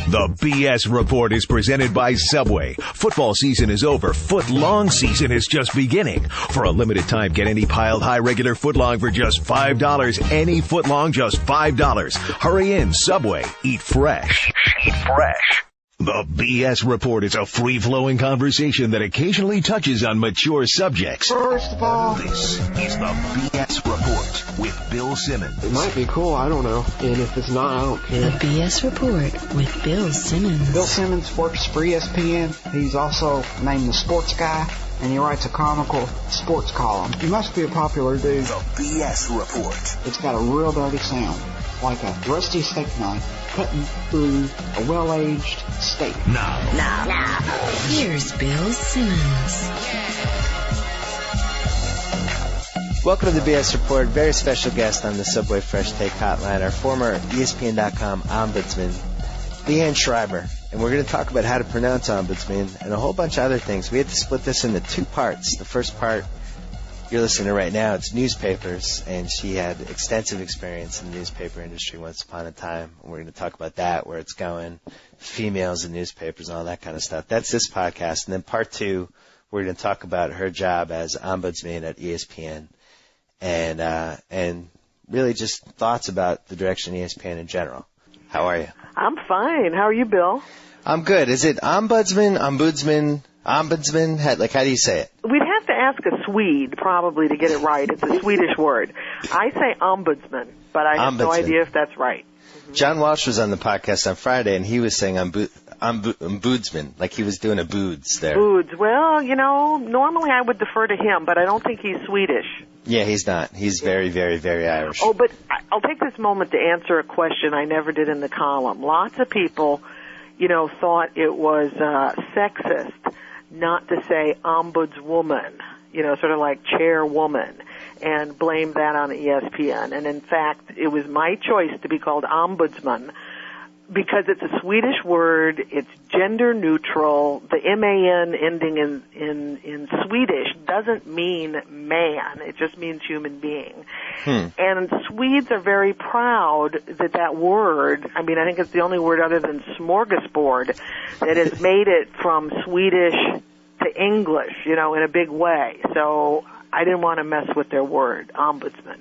The BS Report is presented by Subway. Football season is over. Foot-long season is just beginning. For a limited time, get any piled high regular footlong for just $5. Any footlong, just $5. Hurry in, Subway. Eat fresh. Eat fresh. The BS Report is a free-flowing conversation that occasionally touches on mature subjects. First of all, This is the BS Report with Bill Simmons. it might be cool, I don't know. And if it's not, I don't The care. BS Report with Bill Simmons. Bill Simmons works for ESPN. He's also named the sports guy, and he writes a comical sports column. He must be a popular dude. The BS Report. It's got a real dirty sound, like a rusty steak knife cutting through a well-aged steak. Now. Here's Bill Simmons. Welcome to the BS Report. Very special guest on the Subway Fresh Take Hotline, our former ESPN.com ombudsman, Anne Schreiber. And we're going to talk about how to pronounce ombudsman and a whole bunch of other things. We had to split this into two parts. The first part you're listening to right now, it's newspapers, and she had extensive experience in the newspaper industry once upon a time. And we're going to talk about that, where it's going, females in newspapers, and all that kind of stuff. That's this podcast. And then part two, we're going to talk about her job as ombudsman at ESPN. And really just thoughts about the direction of ESPN in general. How are you? I'm fine. How are you, Bill? I'm good. Is it ombudsman? How do you say it? We'd have to ask a Swede probably to get it right. It's a Swedish word. I say ombudsman, but I have no Ombudsman. idea if that's right. John Walsh was on the podcast on Friday, and he was saying ombudsman, like he was doing a boods there. Boods. Well, normally I would defer to him, but I don't think he's Swedish. Yeah, he's not. He's very, very, very Irish. Oh, but I'll take this moment to answer a question I never did in the column. Lots of people, thought it was sexist not to say ombudswoman, sort of like chairwoman, and blame that on ESPN. And in fact, it was my choice to be called ombudsman because it's a Swedish word, it's gender neutral, the MAN ending in Swedish doesn't mean man, it just means human being. And Swedes are very proud that word, I think it's the only word other than smorgasbord that has made it from Swedish to English, in a big way. So I didn't want to mess with their word, ombudsman.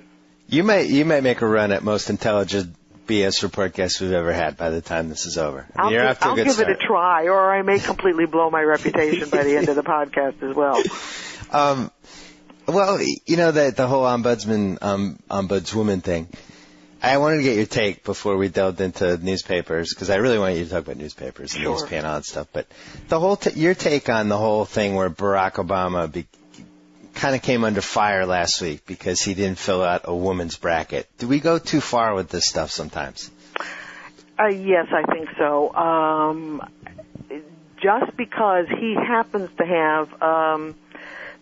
You may make a run at most intelligent BS Report guest we've ever had by the time this is over. I'll give it a try, or I may completely blow my reputation by the end of the podcast as well. Well, the whole ombudswoman thing. I wanted to get your take before we delved into newspapers, because I really wanted you to talk about newspapers and ESPN and all that stuff. But the whole your take on the whole thing where Barack Obama kind of came under fire last week because he didn't fill out a woman's bracket. Do we go too far with this stuff sometimes? Yes, I think so. Just because he happens to have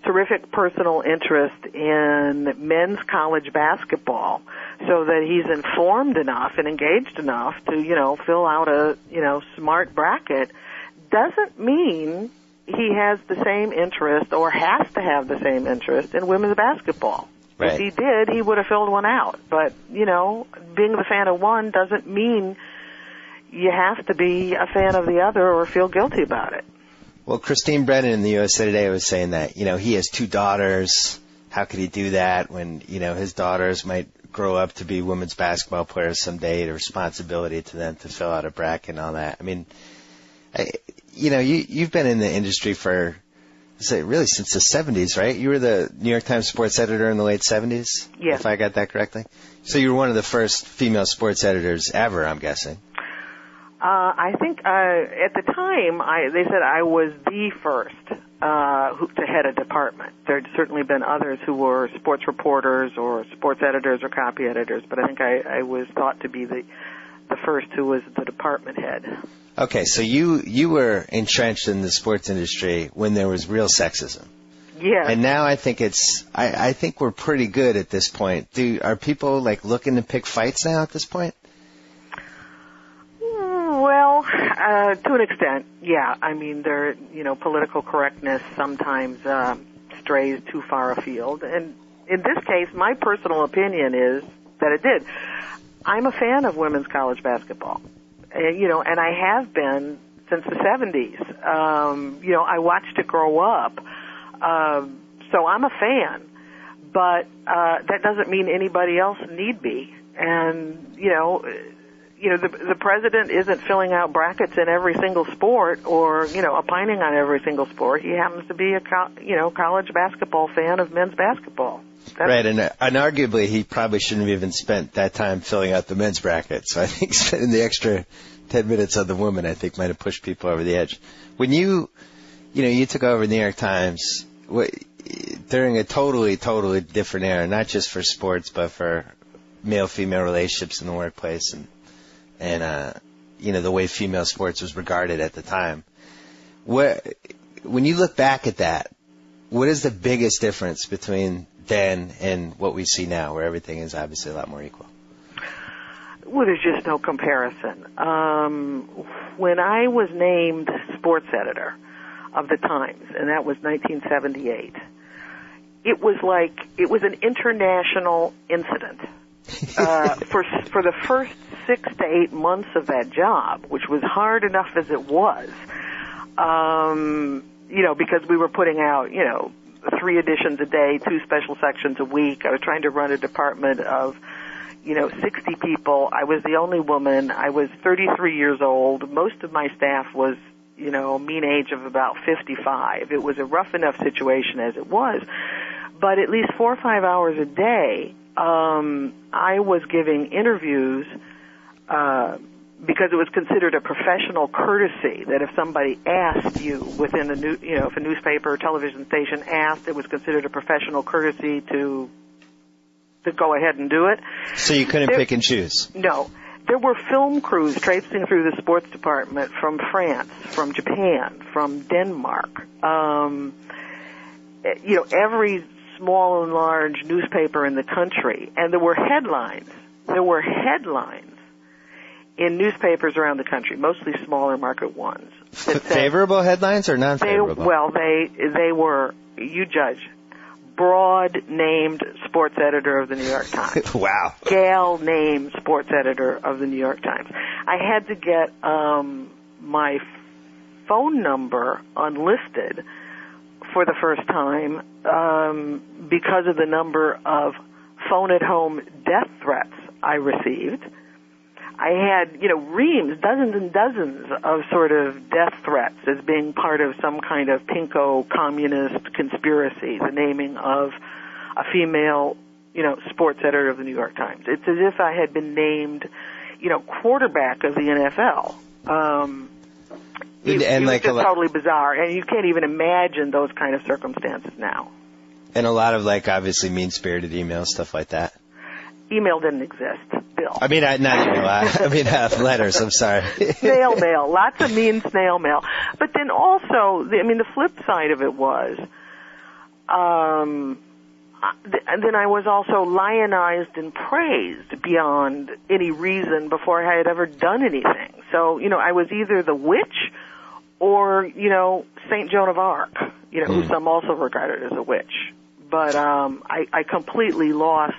terrific personal interest in men's college basketball, so that he's informed enough and engaged enough to, fill out a, smart bracket, doesn't mean he has the same interest or has to have the same interest in women's basketball. Right. If he did, he would have filled one out. But, being the fan of one doesn't mean you have to be a fan of the other or feel guilty about it. Well, Christine Brennan in the USA Today was saying that, he has two daughters. How could he do that when, his daughters might grow up to be women's basketball players someday, the responsibility to them to fill out a bracket and all that. You've been in the industry for, really since the 70s, right? You were the New York Times sports editor in the late 70s? Yes. If I got that correctly? So you were one of the first female sports editors ever, I'm guessing. I think at the time they said I was the first to head a department. There had certainly been others who were sports reporters or sports editors or copy editors, but I think I was thought to be the first who was the department head. Okay, so you were entrenched in the sports industry when there was real sexism. Yeah. And now I think I think we're pretty good at this point. Are people looking to pick fights now at this point? Well, to an extent, yeah. Political correctness sometimes strays too far afield. And in this case, my personal opinion is that it did. I'm a fan of women's college basketball. and I have been since the 70s. I watched it grow up. So I'm a fan, but that doesn't mean anybody else need be. And, the president isn't filling out brackets in every single sport or, opining on every single sport. He happens to be a college basketball fan of men's basketball. Right, and arguably he probably shouldn't have even spent that time filling out the men's bracket. So I think spending the extra 10 minutes on the woman, I think, might have pushed people over the edge. When you took over the New York Times during a totally, totally different era, not just for sports, but for male-female relationships in the workplace and the way female sports was regarded at the time. When you look back at that, what is the biggest difference between then and what we see now, where everything is obviously a lot more equal? Well, there's just no comparison. When I was named sports editor of the Times, and that was 1978, it was an international incident. For the first 6 to 8 months of that job, which was hard enough as it was, because we were putting out, 3 editions a day, 2 special sections a week. I was trying to run a department of, 60 people. I was the only woman. I was 33 years old. Most of my staff was, a mean age of about 55. It was a rough enough situation as it was. But at least 4 or 5 hours a day, I was giving interviews because it was considered a professional courtesy that if somebody asked you within if a newspaper or television station asked, it was considered a professional courtesy to go ahead and do it. So you couldn't pick and choose? No. There were film crews traipsing through the sports department from France, from Japan, from Denmark. Every small and large newspaper in the country. And there were headlines. In newspapers around the country, mostly smaller market ones. Favorable headlines or non-favorable? They were, you judge, broad named sports editor of the New York Times. Wow. Gal named sports editor of the New York Times. I had to get my phone number unlisted for the first time because of the number of phone-at-home death threats I received. I had, reams, dozens and dozens of sort of death threats as being part of some kind of pinko communist conspiracy, the naming of a female, sports editor of the New York Times. It's as if I had been named, quarterback of the NFL. It was just totally bizarre, and you can't even imagine those kind of circumstances now. And a lot of, obviously mean-spirited emails, stuff like that. Email didn't exist, Bill. I mean, not email. I mean, letters. I'm sorry. Snail mail. Lots of mean snail mail. But then also, the flip side of it was, and then I was also lionized and praised beyond any reason before I had ever done anything. So, I was either the witch or, St. Joan of Arc, who some also regarded as a witch. But I completely lost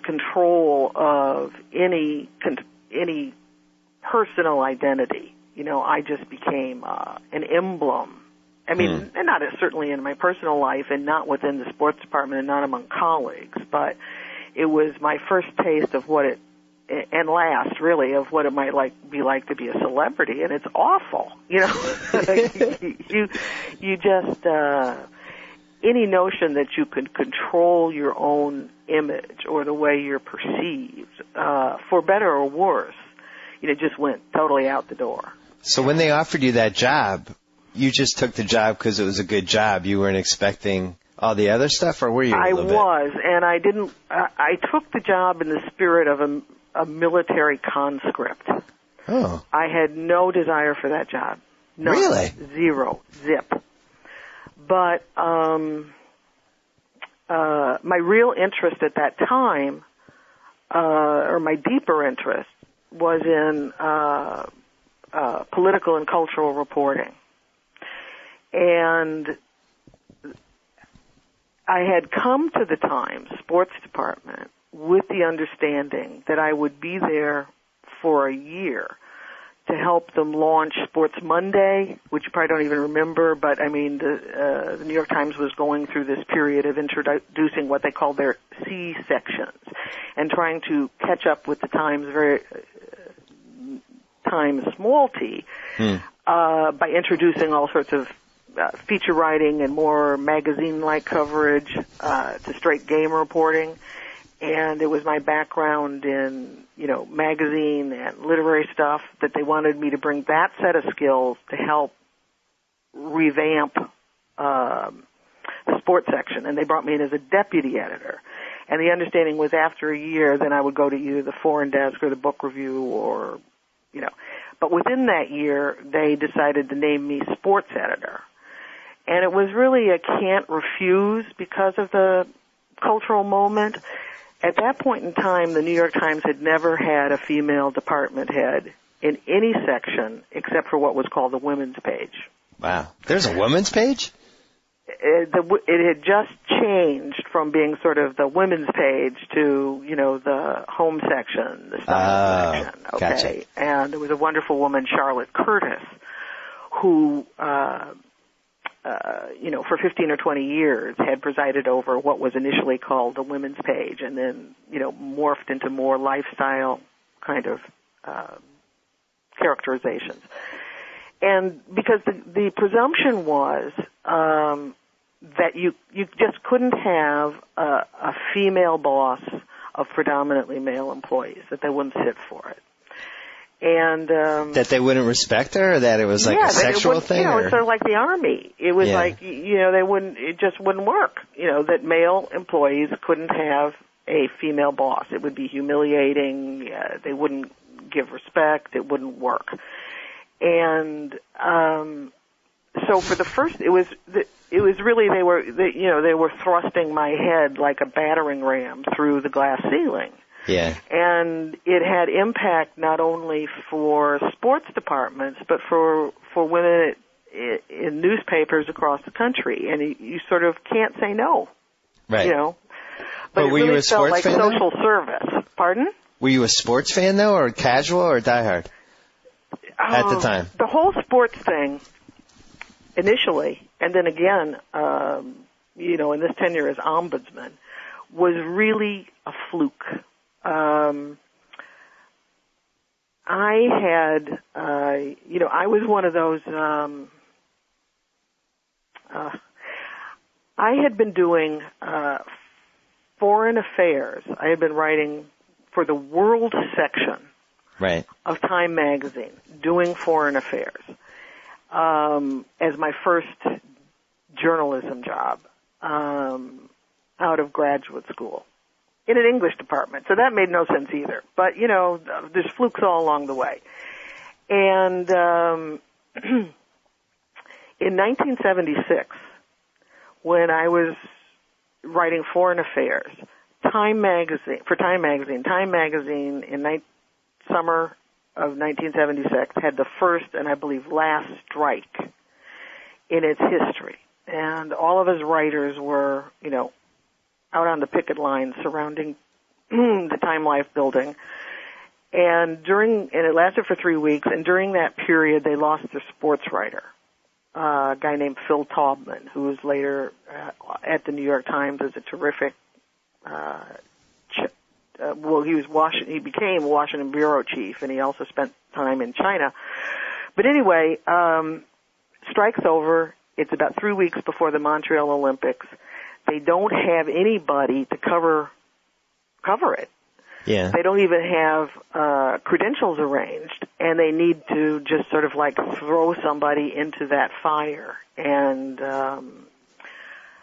control of any personal identity. I just became an emblem. I mean, and not certainly in my personal life and not within the sports department and not among colleagues, but it was my first taste of what it, and last really, of what it might be like to be a celebrity, and it's awful. You just any notion that you could control your own image or the way you're perceived, for better or worse, just went totally out the door. So when they offered you that job, you just took the job because it was a good job. You weren't expecting all the other stuff, or were you? I was, and I didn't. I took the job in the spirit of a military conscript. Oh. I had no desire for that job. None. Really? Zero. Zip. But my real interest at that time, or my deeper interest, was in political and cultural reporting. And I had come to the Times sports department with the understanding that I would be there for a year to help them launch Sports Monday, which you probably don't even remember, but I mean, the New York Times was going through this period of introducing what they called their C sections and trying to catch up with the Times Times small T by introducing all sorts of feature writing and more magazine-like coverage to straight game reporting. And it was my background in, magazine and literary stuff that they wanted me to bring that set of skills to help revamp the sports section. And they brought me in as a deputy editor. And the understanding was after a year, then I would go to either the foreign desk or the book review or, But within that year, they decided to name me sports editor. And it was really a can't refuse because of the cultural moment. At that point in time, the New York Times had never had a female department head in any section except for what was called the women's page. Wow. There's a women's page? It had just changed from being sort of the women's page to, the home section, the style section. Okay. Gotcha. And there was a wonderful woman, Charlotte Curtis, who for 15 or 20 years had presided over what was initially called the women's page and then, morphed into more lifestyle kind of characterizations. And because the presumption was that you just couldn't have a female boss of predominantly male employees, that they wouldn't sit for it. And that they wouldn't respect her, or that it was like a sexual thing? It's sort of like the Army. It was like, they wouldn't, it just wouldn't work. That male employees couldn't have a female boss. It would be humiliating. They wouldn't give respect. It wouldn't work. And so for the first, it was really they were thrusting my head like a battering ram through the glass ceiling. Yeah. And it had impact not only for sports departments, but for women in newspapers across the country. And you sort of can't say no. Right. But it were really you a felt sports like fan social service. Pardon? Were you a sports fan, though, or casual or diehard at the time? The whole sports thing, initially, and then again, in this tenure as ombudsman, was really a fluke. I had, I was one of those, I had been doing foreign affairs. I had been writing for the world section of Time magazine, doing foreign affairs, as my first journalism job out of graduate school. In an English department, so that made no sense either. But, there's flukes all along the way. And in 1976, when I was writing foreign affairs, Time magazine in summer of 1976 had the first and I believe last strike in its history. And all of his writers were, out on the picket line surrounding the Time Life building. And it lasted for 3 weeks, and during that period they lost their sports writer, a guy named Phil Taubman, who was later at the New York Times as a terrific, he became Washington bureau chief, and he also spent time in China. But anyway, strike's over. It's about 3 weeks before the Montreal Olympics. They don't have anybody to cover it. Yeah. They don't even have credentials arranged, and they need to just sort of like throw somebody into that fire. And that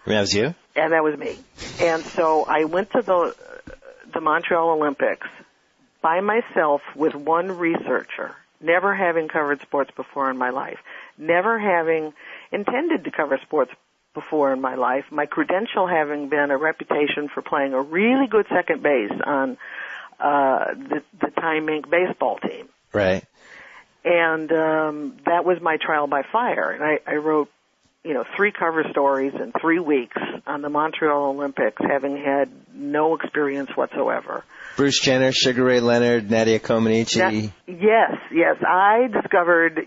was you? And that was me. And so I went to the Montreal Olympics by myself with one researcher, never having covered sports before in my life, never having intended to cover sports before in my life, my credential having been a reputation for playing a really good second base on the Time Inc. baseball team. Right. And that was my trial by fire. And I wrote 3 cover stories in 3 weeks on the Montreal Olympics, having had no experience whatsoever. Bruce Jenner, Sugar Ray Leonard, Nadia Comaneci. Yes. I discovered,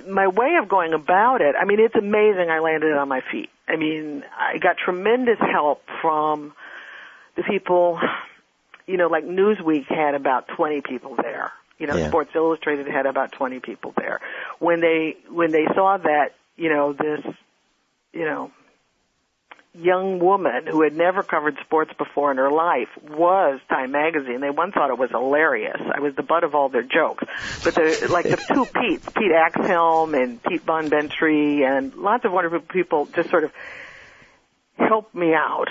my way of going about it, I mean, it's amazing I landed on my feet. I mean, I got tremendous help from the people, like Newsweek had about 20 people there. Sports Illustrated had about 20 people there. When they saw that, this, young woman who had never covered sports before in her life was Time Magazine, they one thought it was hilarious. I was the butt of all their jokes. But the 2 Petes, Pete Axhelm and Pete Von Bentry, and lots of wonderful people just sort of helped me out.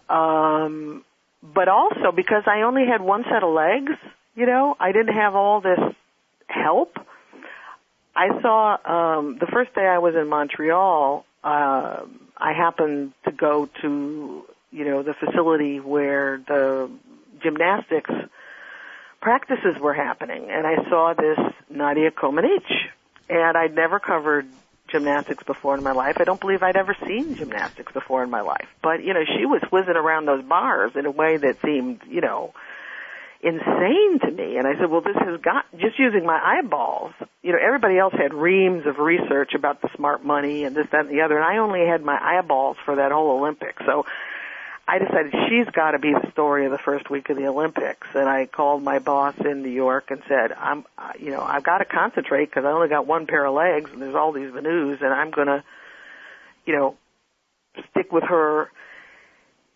But also because I only had one set of legs, I didn't have all this help. I saw, the first day I was in Montreal, I happened to go to, the facility where the gymnastics practices were happening, and I saw this Nadia Comaneci, and I'd never covered gymnastics before in my life. I don't believe I'd ever seen gymnastics before in my life, but, she was whizzing around those bars in a way that seemed, insane to me. And I said, well, this has got, just using my eyeballs, everybody else had reams of research about the smart money and this, that, and the other, and I only had my eyeballs for that whole Olympics. So I decided she's got to be the story of the first week of the Olympics. And I called my boss in New York and said, I've got to concentrate because I only got one pair of legs and there's all these venues, and I'm going to, stick with her.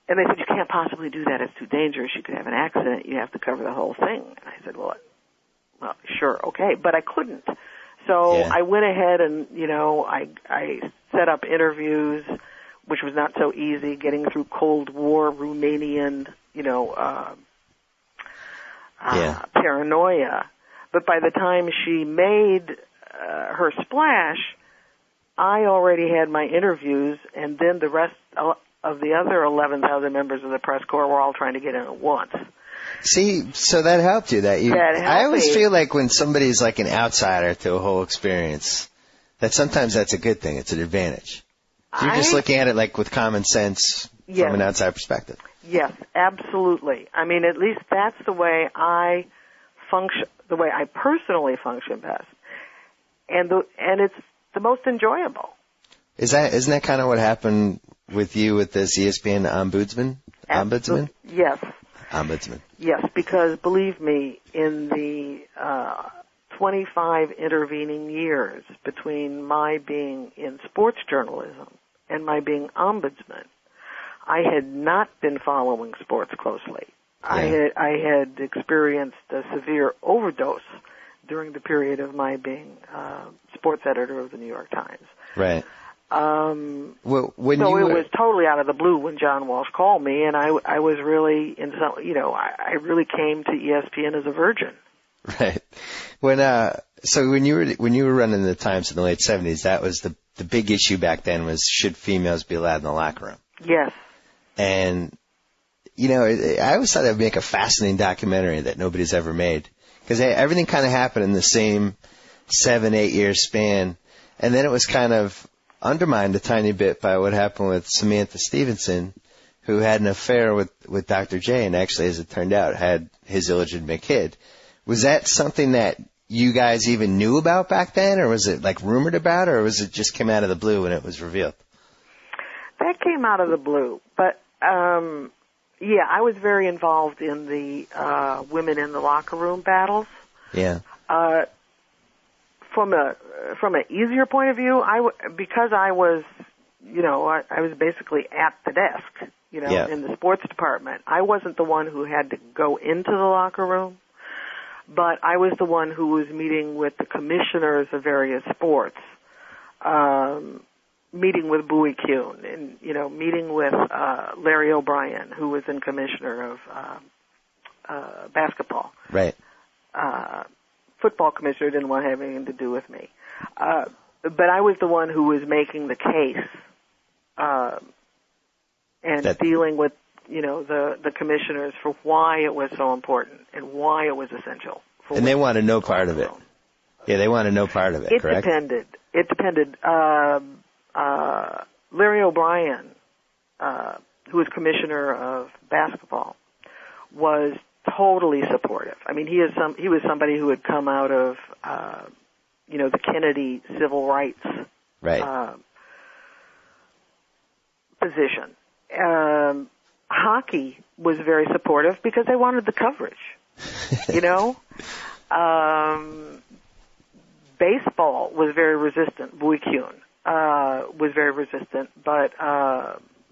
And they said, you can't possibly do that. It's too dangerous. You could have an accident. You have to cover the whole thing. And I said, well, sure, okay. But I couldn't. So I went ahead and, I set up interviews, which was not so easy, getting through Cold War Romanian, paranoia. But by the time she made her splash, I already had my interviews, and then the rest of the other 11,000 members of the press corps were all trying to get in at once. See, so that helped you. I always feel like when somebody's like an outsider to a whole experience, that sometimes that's a good thing. It's an advantage. So you're just looking at it like with common sense from an outside perspective. Yes, absolutely. I mean, at least that's the way I function, the way I personally function best, and it's the most enjoyable. Isn't that kind of what happened with you with this ESPN ombudsman? Yes. Ombudsman. Yes, because believe me, in the 25 intervening years between my being in sports journalism and my being ombudsman, I had not been following sports closely. Yeah. I had experienced a severe overdose during the period of my being sports editor of the New York Times. Right. It was totally out of the blue when John Walsh called me, and I was really I really came to ESPN as a virgin. Right. So when you were running the Times in the late 70s, that was the big issue back then was should females be allowed in the locker room? Yes. And I always thought it would make a fascinating documentary that nobody's ever made because everything kind of happened in the same 7-8 year span, and then it was kind of undermined a tiny bit by what happened with Samantha Stevenson, who had an affair with Dr. J and actually, as it turned out, had his illegitimate kid. Was that something that you guys even knew about back then, or was it like rumored about, or was it just came out of the blue when it was revealed? That came out of the blue. But, I was very involved in the women in the locker room battles. Yeah. From an easier point of view, because I was, I was basically at the desk, in the sports department. I wasn't the one who had to go into the locker room, but I was the one who was meeting with the commissioners of various sports, meeting with Bowie Kuhn, and meeting with Larry O'Brien, who was in commissioner of basketball. Right. Football commissioner didn't want to have anything to do with me. But I was the one who was making the case and dealing with, the commissioners for why it was so important and why it was essential. And they want to know part of it. Yeah, they want to know part of it, correct? It depended. It depended. Larry O'Brien, who was commissioner of basketball, was totally supportive. I mean, he was somebody who had come out of, the Kennedy civil rights position. Hockey was very supportive because they wanted the coverage. Baseball was very resistant. Bowie Kuhn was very resistant, but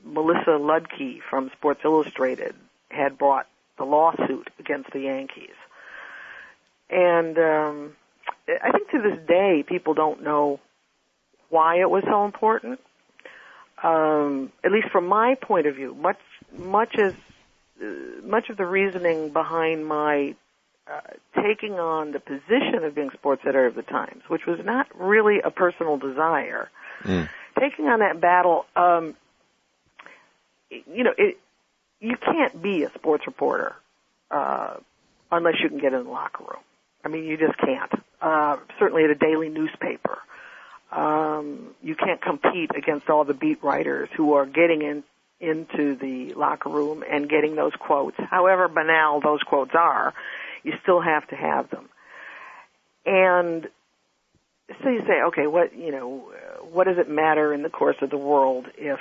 Melissa Ludke from Sports Illustrated had brought the lawsuit against the Yankees. And I think to this day, people don't know why it was so important. At least from my point of view, much of the reasoning behind my taking on the position of being sports editor of the Times, which was not really a personal desire, taking on that battle, you can't be a sports reporter unless you can get in the locker room. I mean, you just can't. Certainly at a daily newspaper. You can't compete against all the beat writers who are getting into the locker room and getting those quotes. However banal those quotes are, you still have to have them. And so you say, okay, what does it matter in the course of the world if,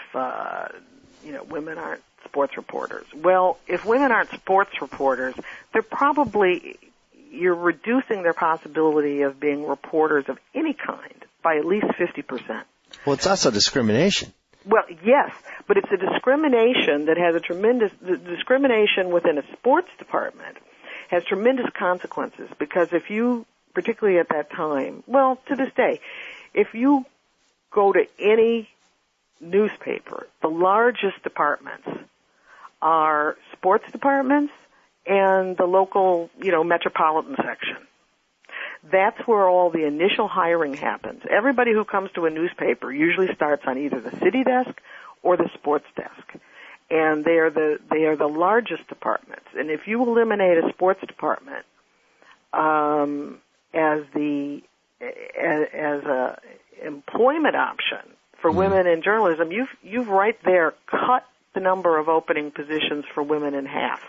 women aren't sports reporters? Well, if women aren't sports reporters, you're reducing their possibility of being reporters of any kind by at least 50%. Well, it's also discrimination. Well, yes, but it's a discrimination that has the discrimination within a sports department has tremendous consequences, because if you, particularly at that time, well, to this day, if you go to any newspaper, the largest departments are sports departments and the local, metropolitan section. That's where all the initial hiring happens. Everybody who comes to a newspaper usually starts on either the city desk or the sports desk. And they are the largest departments. And if you eliminate a sports department as a employment option for women in journalism, you've right there cut the number of opening positions for women in half.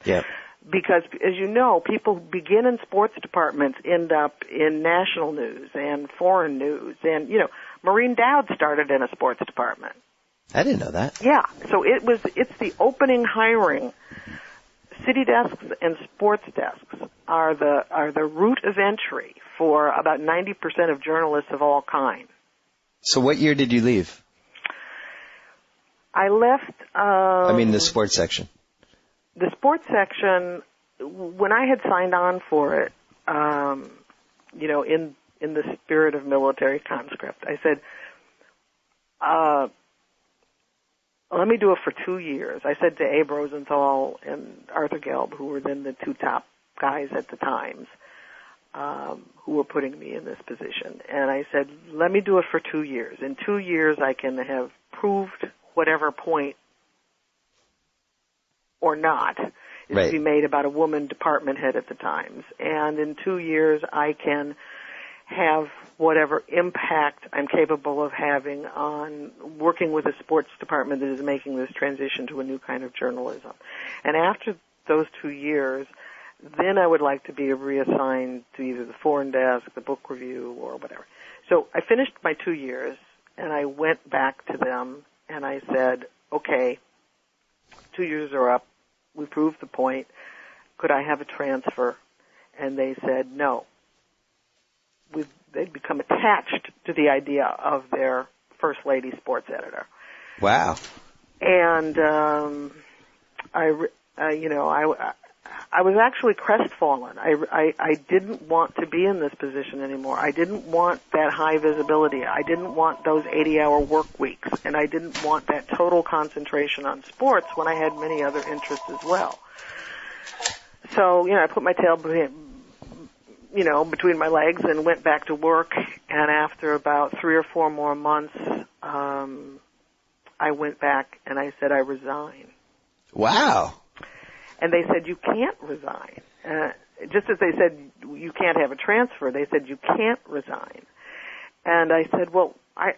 Yeah. Because, as you know, people begin in sports departments, end up in national news and foreign news. And, Maureen Dowd started in a sports department. I didn't know that. Yeah, so it's the opening hiring. City desks and sports desks are the route of entry for about 90% of journalists of all kind. So what year did you leave? I left... the sports section. The sports section, when I had signed on for it, in the spirit of military conscript, I said, let me do it for 2 years. I said to Abe Rosenthal and Arthur Gelb, who were then the two top guys at the Times, who were putting me in this position. And I said, let me do it for 2 years. In 2 years, I can have proved whatever point or not is to be made about a woman department head at the Times. And in 2 years, I can have whatever impact I'm capable of having on working with a sports department that is making this transition to a new kind of journalism. And after those 2 years, then I would like to be reassigned to either the foreign desk, the book review, or whatever. So I finished my 2 years, and I went back to them, and I said, okay, 2 years are up. We proved the point. Could I have a transfer? And they said no. They'd become attached to the idea of their first lady sports editor. Wow. And I was actually crestfallen. I didn't want to be in this position anymore. I didn't want that high visibility. I didn't want those 80-hour work weeks, and I didn't want that total concentration on sports when I had many other interests as well. So, I put my tail between my legs and went back to work. And after about 3 or 4 more months, I went back and I said I resign. Wow. And they said, you can't resign. Just as they said, you can't have a transfer, they said, you can't resign. And I said, well, I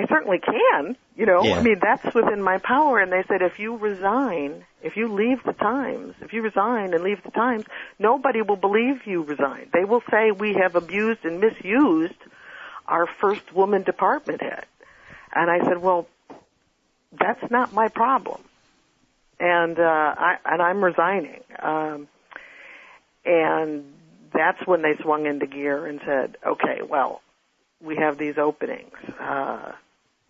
certainly can, you know. Yeah. I mean, that's within my power. And they said, if you resign, if you leave the Times, if you resign and leave the Times, nobody will believe you resigned. They will say we have abused and misused our first woman department head. And I said, well, that's not my problem. And I'm resigning. And that's when they swung into gear and said, okay, well, we have these openings.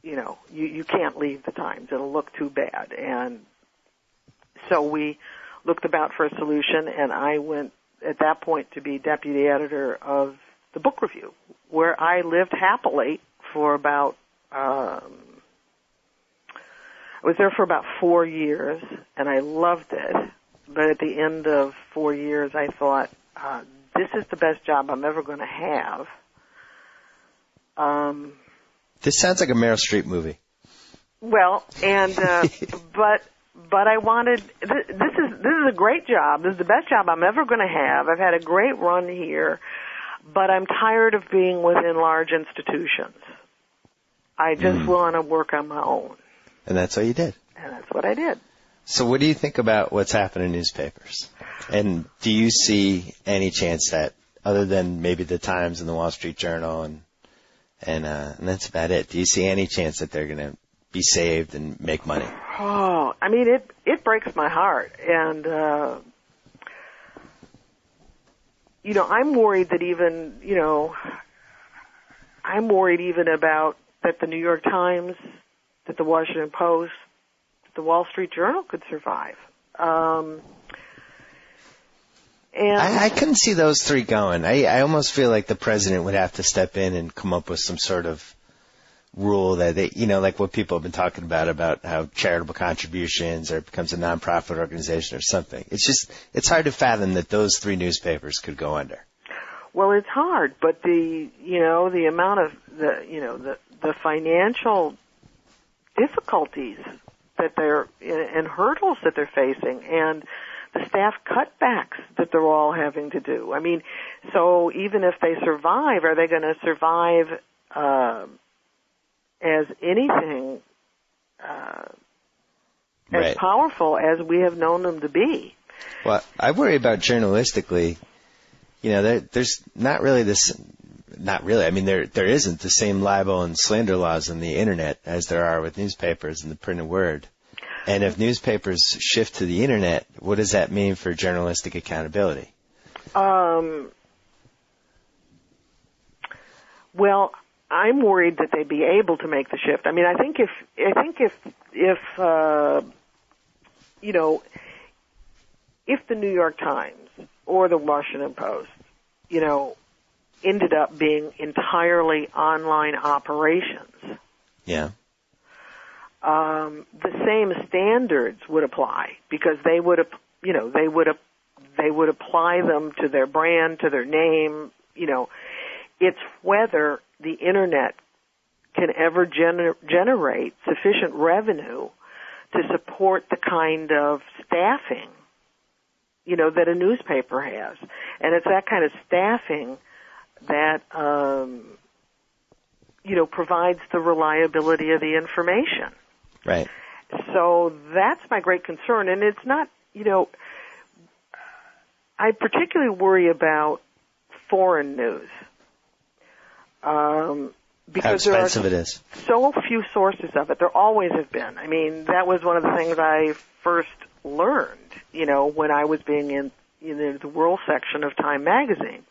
You know, you can't leave the Times. It'll look too bad. And so we looked about for a solution, and I went at that point to be deputy editor of the Book Review, where I lived happily for about, I was there for about 4 years, and I loved it. But at the end of 4 years, I thought, this is the best job I'm ever going to have. This sounds like a Meryl Streep movie. Well, and but I wanted this is a great job. This is the best job I'm ever going to have. I've had a great run here, but I'm tired of being within large institutions. I just want to work on my own. And that's what you did. And that's what I did. So what do you think about what's happened in newspapers? And do you see any chance that, other than maybe the Times and the Wall Street Journal and that's about it, do you see any chance that they're going to be saved and make money? Oh, I mean, it breaks my heart. And, you know, I'm worried that even, you know, I'm worried even about that the New York Times, that the Washington Post, the Wall Street Journal could survive. And I couldn't see those three going. I almost feel like the president would have to step in and come up with some sort of rule that they, you know, like what people have been talking about how charitable contributions or it becomes a nonprofit organization or something. It's hard to fathom that those three newspapers could go under. Well, it's hard, but the amount of the financial difficulties that they're and hurdles that they're facing, and the staff cutbacks that they're all having to do. I mean, so even if they survive, are they going to survive as anything as powerful as we have known them to be? Well, I worry about journalistically. You know, there's not really this. Not really. I mean, there isn't the same libel and slander laws on the internet as there are with newspapers and the printed word. And if newspapers shift to the internet, what does that mean for journalistic accountability? Well, I'm worried that they'd be able to make the shift. I mean, I think if you know, if the New York Times or the Washington Post, you know, ended up being entirely online operations. Yeah. The same standards would apply because they would apply them to their brand, to their name. You know, it's whether the internet can ever generate sufficient revenue to support the kind of staffing, you know, that a newspaper has, and it's that kind of staffing that you know, provides the reliability of the information. Right. So that's my great concern, and it's not, you know, I particularly worry about foreign news because how expensive it is. So few sources of it. There always have been. I mean, that was one of the things I first learned, you know, when I was being in the world section of Time magazine.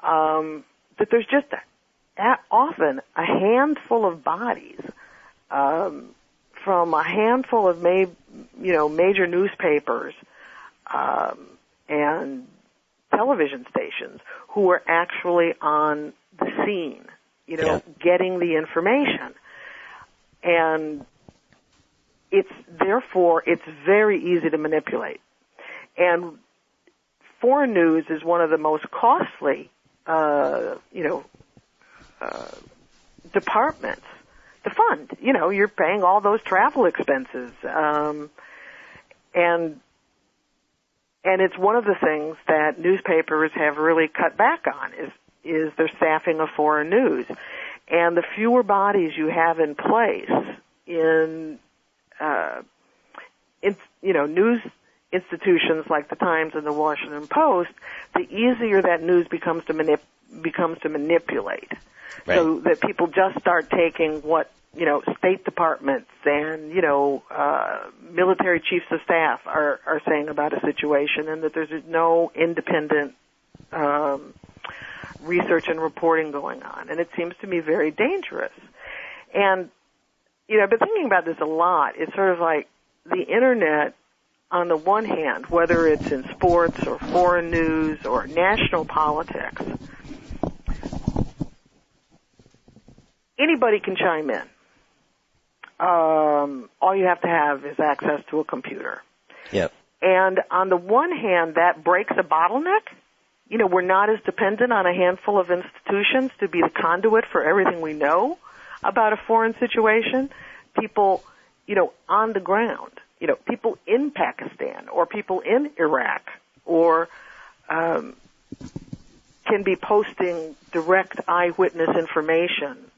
That there's just often a handful of bodies from a handful of major newspapers and television stations who are actually on the scene, you know, getting the information. And it's very easy to manipulate. And foreign news is one of the most costly departments to fund. You know, you're paying all those travel expenses, and it's one of the things that newspapers have really cut back on is their staffing of foreign news. And the fewer bodies you have in place in news institutions like the Times and the Washington Post, the easier that news becomes to manipulate. Right. So that people just start taking what, State departments and, military chiefs of staff are saying about a situation, and that there's no independent research and reporting going on. And it seems to me very dangerous. And, I've been thinking about this a lot. It's sort of like the Internet, on the one hand, whether it's in sports or foreign news or national politics, anybody can chime in. All you have to have is access to a computer. Yep. And on the one hand, that breaks a bottleneck. We're not as dependent on a handful of institutions to be the conduit for everything we know about a foreign situation. People, on the ground, people in Pakistan or people in Iraq or can be posting direct eyewitness information.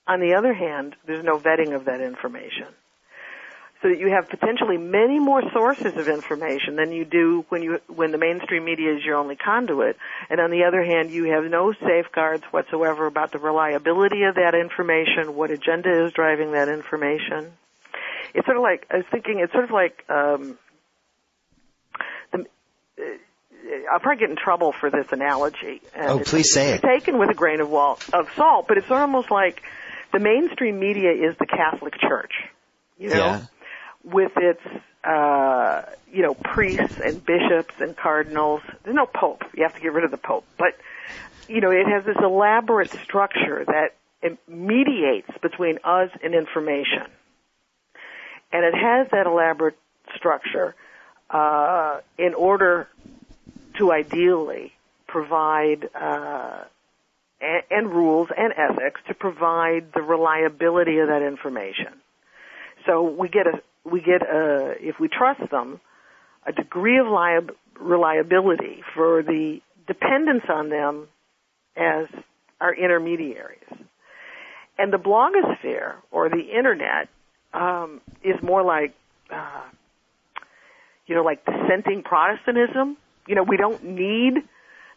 On the other hand, there's no vetting of that information. So that you have potentially many more sources of information than you do when the mainstream media is your only conduit. And on the other hand, you have no safeguards whatsoever about the reliability of that information, what agenda is driving that information. It's sort of like, I was thinking, it's sort of like, I'll probably get in trouble for this analogy. And please say it. It's taken with a grain of salt, but it's almost like the mainstream media is the Catholic Church, Yeah. with its, priests and bishops and cardinals. There's no pope. You have to get rid of the pope. But, it has this elaborate structure that mediates between us and information. And it has that elaborate structure in order to ideally provide and rules and ethics to provide the reliability of that information. So we get if we trust them, a degree of reliability for the dependence on them as our intermediaries. And the blogosphere, or the Internet, is more like, like dissenting Protestantism. We don't need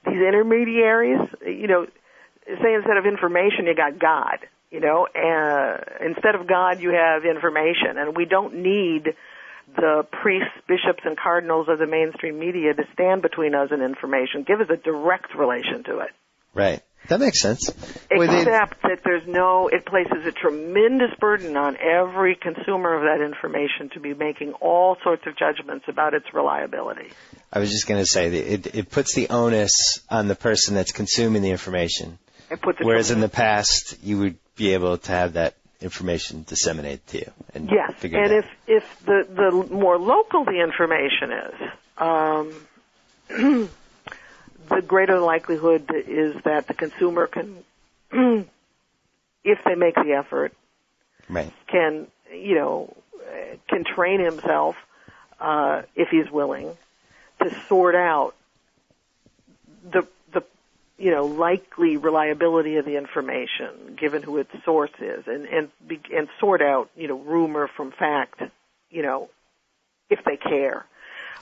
these intermediaries. Say instead of information, you got God. Instead of God, you have information. And we don't need the priests, bishops, and cardinals of the mainstream media to stand between us and information. Give us a direct relation to it. Right. That makes sense. Except that it places a tremendous burden on every consumer of that information to be making all sorts of judgments about its reliability. I was just going to say that it puts the onus on the person that's consuming the information. Whereas in the past, you would be able to have that information disseminated to you. And yes, and if the more local the information is, the greater likelihood is that the consumer can, if they make the effort, right, can train himself, if he's willing, to sort out the likely reliability of the information, given who its source is, and sort out, rumor from fact, if they care.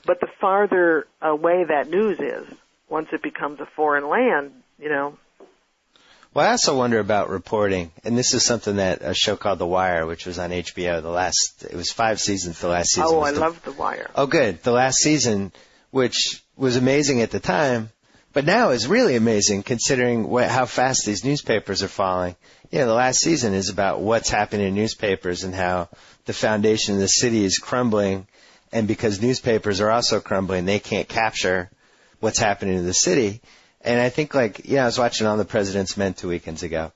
But the farther away that news is, once it becomes a foreign land, Well, I also wonder about reporting, and this is something that a show called The Wire, which was on HBO, it was 5 seasons, the last season. Oh, I love The Wire. Oh, good. The last season, which was amazing at the time, but now is really amazing considering how fast these newspapers are falling. The last season is about what's happening in newspapers and how the foundation of the city is crumbling, and because newspapers are also crumbling, they can't capture what's happening in the city. And I think, I was watching On the President's Men 2 weekends ago,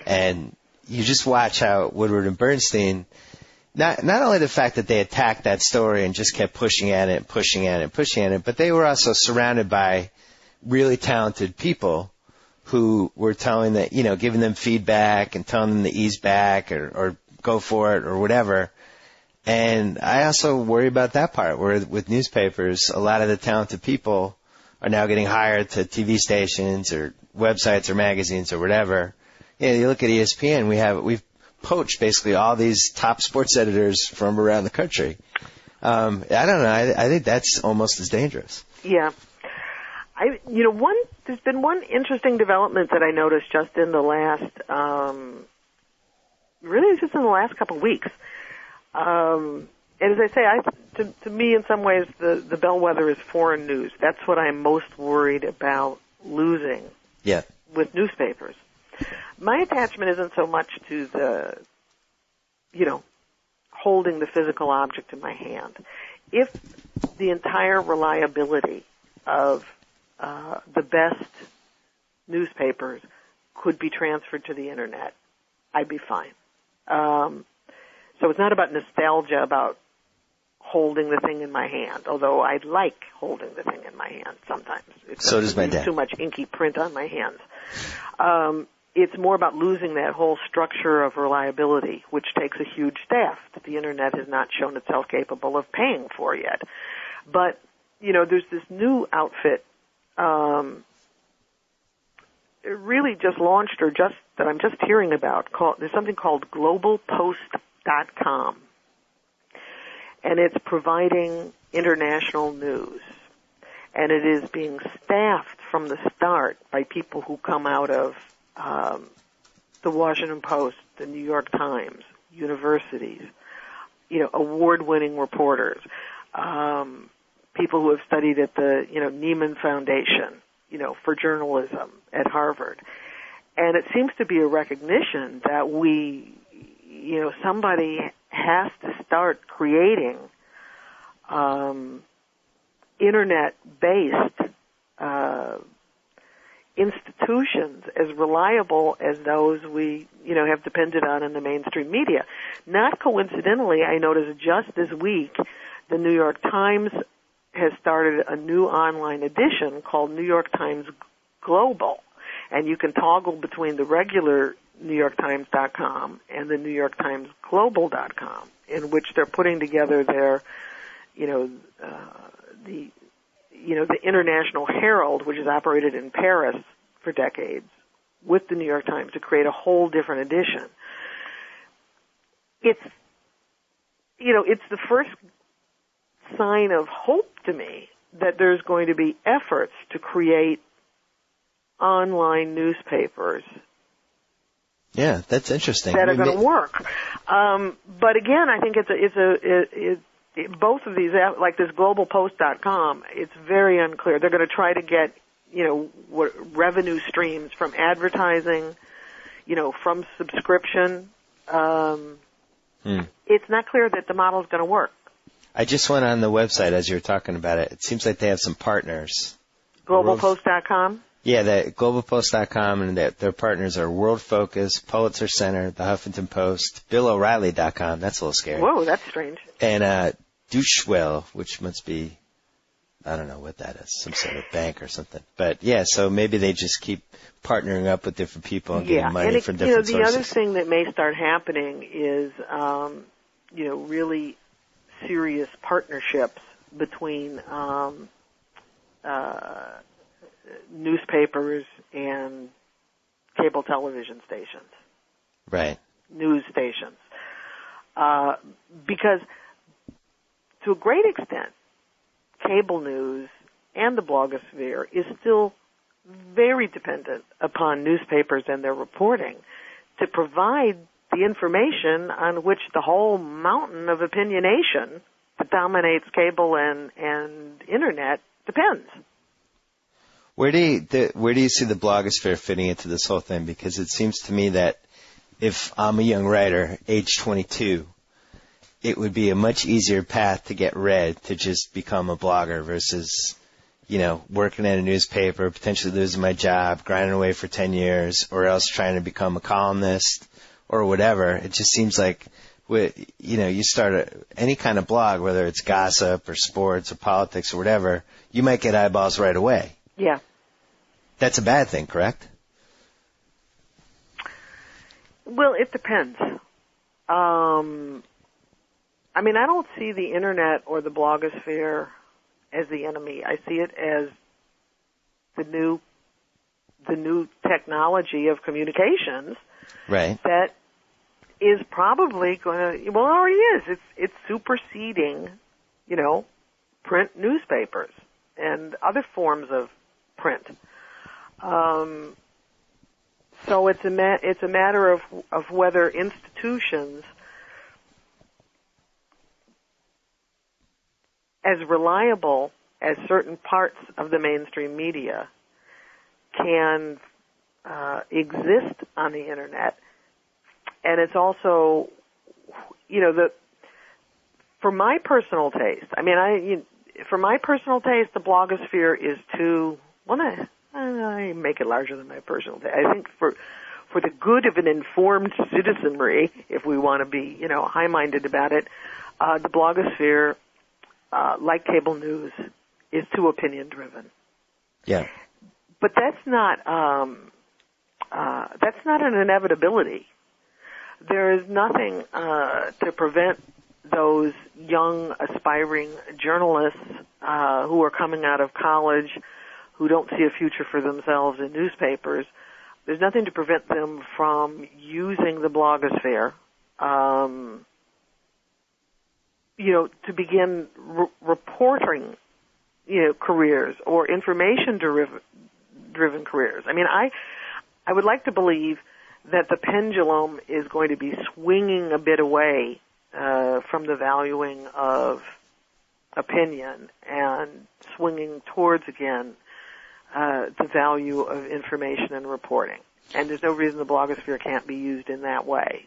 and you just watch how Woodward and Bernstein, not only the fact that they attacked that story and just kept pushing at it, but they were also surrounded by really talented people who were telling that, giving them feedback and telling them to ease back or go for it or whatever. And I also worry about that part where with newspapers, a lot of the talented people are now getting hired to TV stations or websites or magazines or whatever. You look at ESPN, we've poached basically all these top sports editors from around the country. I don't know. I think that's almost as dangerous. Yeah. There's been one interesting development that I noticed just in the last, just in the last couple of weeks. And as I say, to me, in some ways, the bellwether is foreign news. That's what I'm most worried about losing. Yeah. With newspapers. My attachment isn't so much to the, holding the physical object in my hand. If the entire reliability of the best newspapers could be transferred to the Internet, I'd be fine. So it's not about nostalgia about holding the thing in my hand, although I like holding the thing in my hand sometimes. So does my dad. Too much inky print on my hands. It's more about losing that whole structure of reliability, which takes a huge staff that the Internet has not shown itself capable of paying for yet. But, there's this new outfit really just launched or that I'm just hearing about. There's something called globalpost.com. And it's providing international news. And it is being staffed from the start by people who come out of the Washington Post, the New York Times, universities, award-winning reporters, people who have studied at the, Nieman Foundation, for journalism at Harvard. And it seems to be a recognition that somebody has to start creating Internet-based institutions as reliable as those we, have depended on in the mainstream media. Not coincidentally, I noticed just this week, the New York Times has started a new online edition called New York Times Global. And you can toggle between the regular NewYorkTimes.com and the NewYorkTimesGlobal.com, in which they're putting together their, the International Herald, which has operated in Paris for decades, with the New York Times to create a whole different edition. It's the first sign of hope to me that there's going to be efforts to create online newspapers. Yeah, that's interesting. That are going to work. But again, I think both of these, like this globalpost.com, it's very unclear. They're going to try to get, what revenue streams from advertising, from subscription. It's not clear that the model is going to work. I just went on the website as you were talking about it. It seems like they have some partners. Globalpost.com? Yeah, globalpost.com, and their partners are World Focus, Pulitzer Center, the Huffington Post, BillO'Reilly.com. That's a little scary. Whoa, that's strange. And Dushwell, which must be, I don't know what that is, some sort of bank or something. But, yeah, so maybe they just keep partnering up with different people and getting money from different sources. The other thing that may start happening is, really serious partnerships between newspapers and cable television stations. Right. News stations. Because to a great extent, cable news and the blogosphere is still very dependent upon newspapers and their reporting to provide the information on which the whole mountain of opinionation that dominates cable and internet depends. Where do you see the blogosphere fitting into this whole thing? Because it seems to me that if I'm a young writer, age 22, it would be a much easier path to get read to just become a blogger versus, working at a newspaper, potentially losing my job, grinding away for 10 years, or else trying to become a columnist or whatever. It just seems like, you start any kind of blog, whether it's gossip or sports or politics or whatever, you might get eyeballs right away. Yeah. That's a bad thing, correct? Well, it depends. I don't see the internet or the blogosphere as the enemy. I see it as the new technology of communications, right, that is probably going to, well, it already is. It's superseding, print newspapers and other forms of print. So it's a matter of whether institutions as reliable as certain parts of the mainstream media can exist on the internet. And it's also, for my personal taste, the blogosphere is too, I make it larger than my personal taste. I think for the good of an informed citizenry, if we want to be, high-minded about it, the blogosphere, like cable news, is too opinion-driven. Yeah. But that's not an inevitability. There is nothing to prevent those young, aspiring journalists who are coming out of college, who don't see a future for themselves in newspapers. There's nothing to prevent them from using the blogosphere, to begin reporting, careers or information-driven careers. I would like to believe that the pendulum is going to be swinging a bit away from the valuing of opinion and swinging towards, again, the value of information and reporting. And there's no reason the blogosphere can't be used in that way.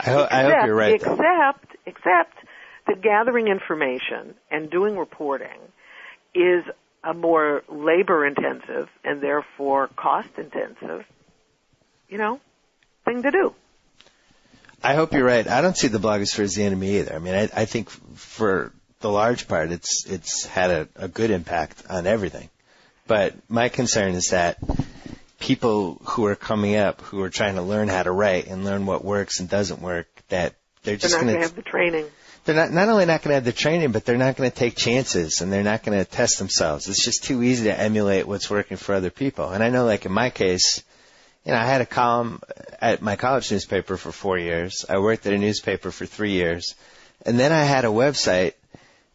I hope you're right. Except that gathering information and doing reporting is a more labor-intensive and therefore cost-intensive, thing to do. I hope you're right. I don't see the blogosphere as the enemy either. I think for the large part, it's had a good impact on everything. But my concern is that people who are coming up, who are trying to learn how to write and learn what works and doesn't work, that they're just going to have the training. They're not only not going to have the training, but they're not going to take chances and they're not going to test themselves. It's just too easy to emulate what's working for other people. And I know, like in my case, I had a column at my college newspaper for 4 years. I worked at a newspaper for 3 years. And then I had a website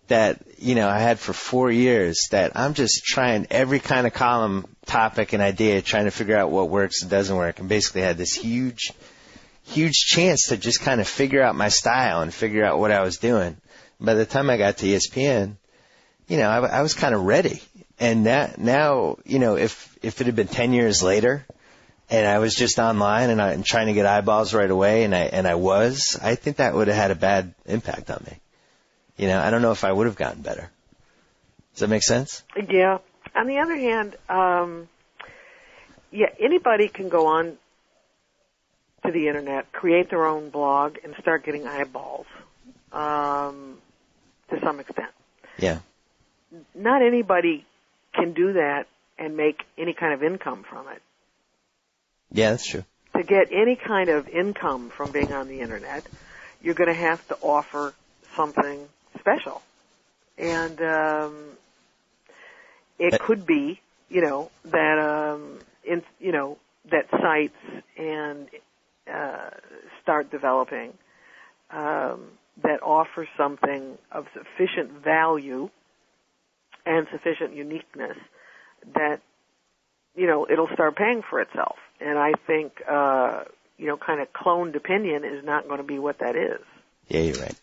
that, I had for 4 years that I'm just trying every kind of column, topic, and idea, trying to figure out what works and doesn't work, and basically had this huge chance to just kind of figure out my style and figure out what I was doing. By the time I got to ESPN, I was kind of ready. And now, if it had been 10 years later and I was just online and trying to get eyeballs right away, and I think that would have had a bad impact on me. I don't know if I would have gotten better. Does that make sense? Yeah. On the other hand, anybody can go on to the internet, create their own blog, and start getting eyeballs to some extent. Yeah. Not anybody can do that and make any kind of income from it. Yeah, that's true. To get any kind of income from being on the internet, you're going to have to offer something special. And it could be, that sites and start developing that offer something of sufficient value and sufficient uniqueness that, it'll start paying for itself. And I think, kind of cloned opinion is not going to be what that is. Yeah, you're right.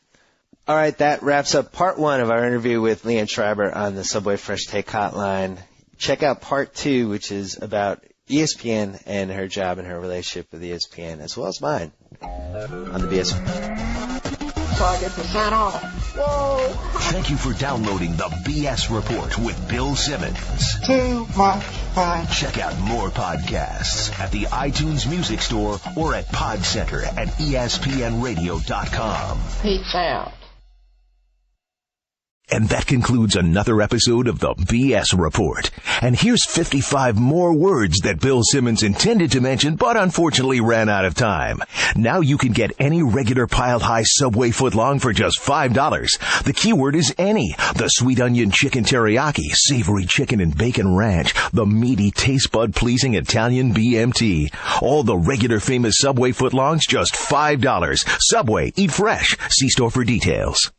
All right, that wraps up part 1 of our interview with Anne Schreiber on the Subway Fresh Take Hotline. Check out part 2, which is about ESPN and her job and her relationship with ESPN, as well as mine, on the BS. So I get to sign off. Whoa! Thank you for downloading the BS Report with Bill Simmons. Too much fun. Check out more podcasts at the iTunes Music Store or at Podcenter at ESPNradio.com. Peace out. And that concludes another episode of the BS Report. And here's 55 more words that Bill Simmons intended to mention, but unfortunately ran out of time. Now you can get any regular piled high Subway footlong for just $5. The keyword is any. The sweet onion chicken teriyaki, savory chicken and bacon ranch, the meaty taste bud pleasing Italian BMT. All the regular famous Subway footlongs, just $5. Subway, eat fresh. See store for details.